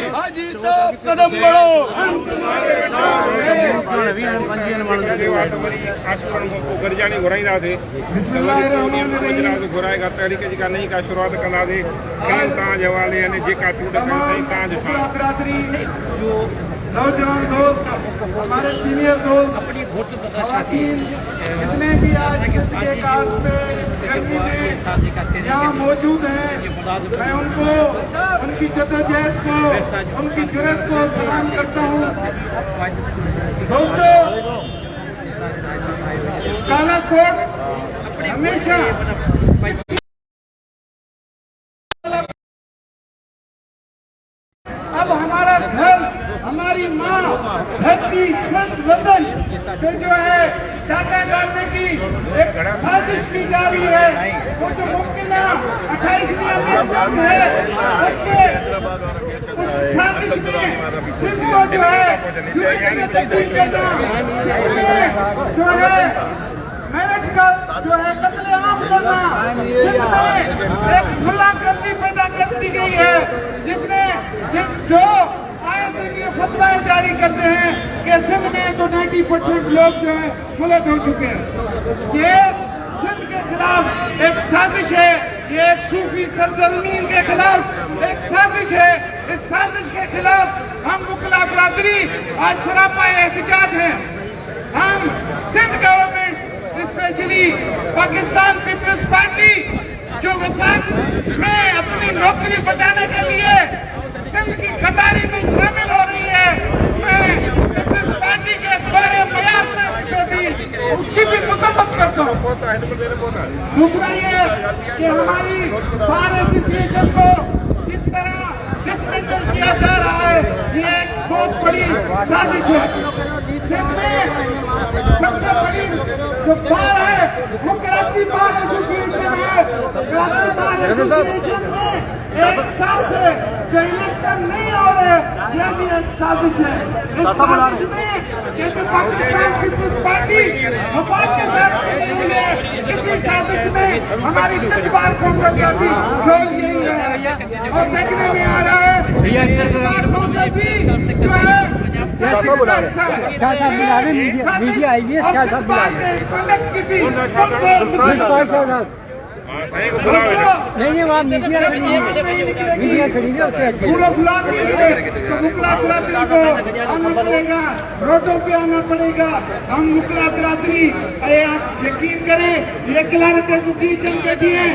हाजी साहब कदम बढ़ो। घुराएगा तरीके जी का नहीं का शुरुआत करा दे जवाले यानी जेका टूट नौजवान दोस्त, हमारे सीनियर दोस्त, खवातीन जितने भी आज सिंध के काज पे इस गर्मी में यहाँ मौजूद हैं, मैं उनको उनकी जद्दोजहद को, उनकी जुर्रत को सलाम करता हूँ। दोस्तों, काला कोट हमेशा अब हमारा घर, हमारी माँ धरती संत वतन पे जो है डाका डालने की एक साजिश की जा रही है। वो जो मुमकिन 28वीं अमेंडमेंट है, उसके उस साजिश में सिंध को जो है यूनिटी में तब्दील करना, सिंध में जो है मेरठ का जो है कत्लेआम करना, सिंध में एक गुलामगर्दी पैदा कर दी गई है, जिसने जो आए दिन ये फतवा जारी करते हैं कि सिंध में तो 90% लोग जो है मुलद हो चुके हैं। ये सिंध के खिलाफ एक साजिश है, ये एक सूफी सरजमीन के खिलाफ एक साजिश है। इस साजिश के खिलाफ हम मुकला बरादरी आज सरापा एहतजाज है। हम सिंध गवर्नमेंट, स्पेशली पाकिस्तान पीपल्स पार्टी जो वफाक में अपनी नौकरी बचाने के लिए सिंध की कतारी में शामिल हो रही है, मैं पीपल्स पार्टी के बड़े बयान में भी उसकी भी मुसम्मत करता हूँ। दूसरा ये कि हमारी बार एसोसिएशन को जिस तरह डिसमेंटल किया जा रहा है, ये एक बहुत बड़ी साजिश है। सिंध में सबसे बड़ी जो बार है वो कराची बार एसोसिएशन है। कराची बार एसोसिएशन में एक साल से जो इलेक्शन नहीं हो रहे, ये भी एक साजिश है। इस साजिश में जैसे पाकिस्तान पीपल्स पार्टी वफाक के साथ नहीं है, इसी साजिश में हमारी सिंध बार कौंसिल का भी रोल यही है। और देखने में आ रहा है सिंध बार कौंसिल भी जो है मीडिया आई है, नहीं वहाँ मीडिया खड़ी है, मुकला बरादरी को आना पड़ेगा, रोडों पे आना पड़ेगा। हम मुकला बरादरी, आप यकीन करें, ये क्लारत एसोसिएशन बैठी है,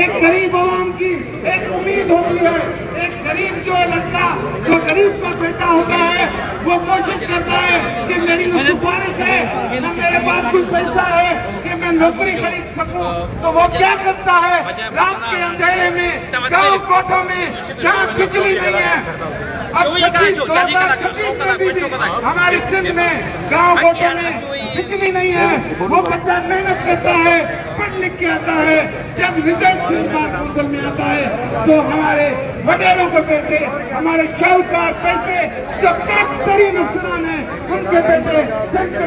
एक गरीब आवाम की एक उम्मीद होती है। एक गरीब जो लड़का जो गरीब का बेटा होता है, वो कोशिश करता है कि मेरी सिफारिश है ना, मेरे पास कुछ पैसा है कि मैं नौकरी खरीद सकूं, तो वो क्या करता है, रात के अंधेरे में गाँव कोठों में जहाँ बिजली नहीं है, अब 2026 में भी हमारे सिंध में गाँव कोठों में बिजली नहीं है, वो बच्चा मेहनत करता है, पढ़ लिख के आता है, जब रिजल्ट सिंध बार कौंसिल में आता है तो हमारे वडेरों के बेटे, हमारे शाहूकार पैसे जो तरीन अफसरान है, उनके बेटे करते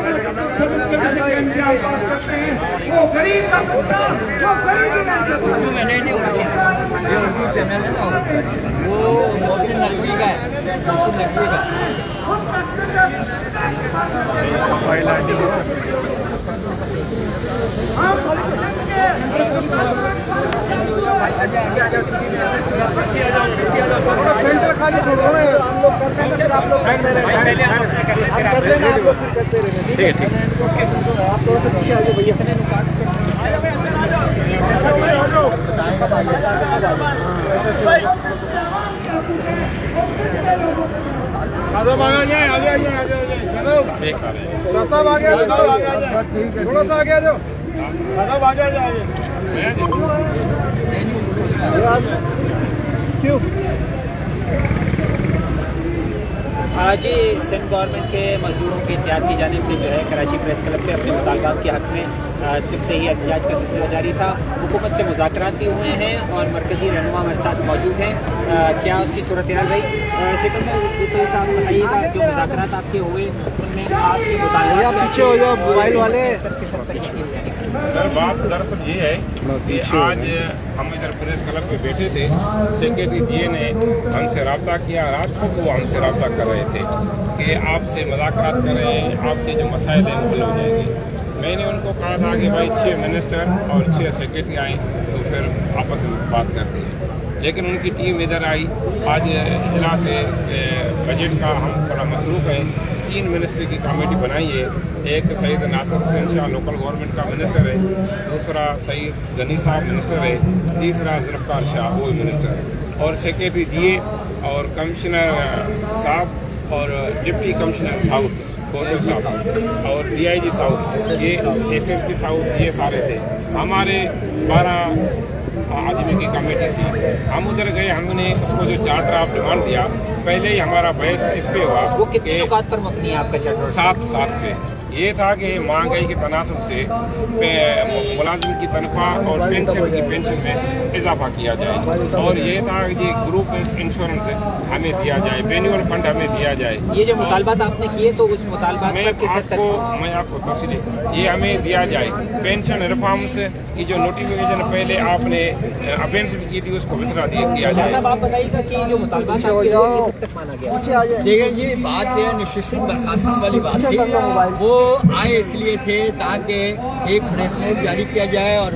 हैं। वो गरीब का बच्चा वो गरीब ही नहीं करता। वो मोहसिन नकवी का है, सेंटर खाली छोड़ो, हम लोग करते हैं, आप लोग करते रहे, ठीक है, ठीक है, आप थोड़ा सा पीछे आ जाओ भैया। साहब आ गए, आगे आगे आगे चलो, साहब आ गए, थोड़ा सा आगे आ जाओ, साहब आगे आगे क्यों? आज ही सिंध गवर्नमेंट के मजदूरों के इत्तेहाद की जानिब से जो है कराची प्रेस क्लब पे अपने मुतालबात के हक़ में सुबह से ही एहतजाज का सिलसिला जारी था। हुकूमत से मुज़ाकरात भी हुए हैं और मरकज़ी रहनुमा हमारे साथ मौजूद हैं। क्या उसकी सूरत हाल रही? सेकंड में साहब बताइएगा, जो मुज़ाकरात आपके हुए उनमें आपके मुतालबात पीछे हो जाओ मोबाइल वाले। किस तरीके की सर बात दरअसल ये है कि आज हम इधर प्रेस क्लब पे बैठे थे, सेक्रेटरी जी ने हमसे रब्ता किया, रात को वो हमसे रब्ता कर रहे थे कि आपसे मुज़ाकरात कर रहे हैं, आपके जो मसाइल हैं वो हल हो जाएंगे। मैंने उनको कहा था कि भाई 6 मिनिस्टर और 6 सेक्रेटरी आए तो फिर आपस में बात करते हैं, लेकिन उनकी टीम इधर आई। आज इजलास बजट का हम थोड़ा मसरूफ़ हैं, 3 मिनिस्ट्री की कमेटी बनाई है। एक सईद नासिर हुसैन शाह लोकल गवर्नमेंट का मिनिस्टर है, दूसरा सईद गनी साहब मिनिस्टर है, तीसरा ज़ुल्फ़िकार शाह वो मिनिस्टर है, और सेक्रेटरी जी और कमिश्नर साहब और डिप्टी कमिश्नर साउथ कौशल साहब और DIG साउथ, ये SSP साउथ, ये सारे थे। हमारे 12 आदमी की कमेटी थी। हम उधर गए, हमने उसको जो चार्टर ऑफ डिमांड दिया, पहले ही हमारा बहस इस पे हुआ। वो कितने नुकात पर मबनी है आपका चार्टर? 7 पे ये था कि महंगाई के तनासब से मुलाजिम की तनख्वाह और पेंशन में इजाफा किया जाए, और ये था कि ग्रुप इंश्योरेंस हमें दिया जाए, मैनुअल फंड हमें दिया जाए। ये जो मुतालबात आपने किए तो उस मुतालबात पर किस हद तक? मैं आपको तफसील ये हमें दिया जाए। पेंशन रिफॉर्म्स की जो नोटिफिकेशन पहले आपने अपेंशन की थी उसको वितरा किया जाए। साहब आप बताइएगा कि जो मुतालबात आपके किस हद तक माना गया? देखिए ये बात है निश्चित बर्खास्तगी वाली बात थी, वो आए इसलिए थे ताकि एक प्रेस नोट जारी किया जाए और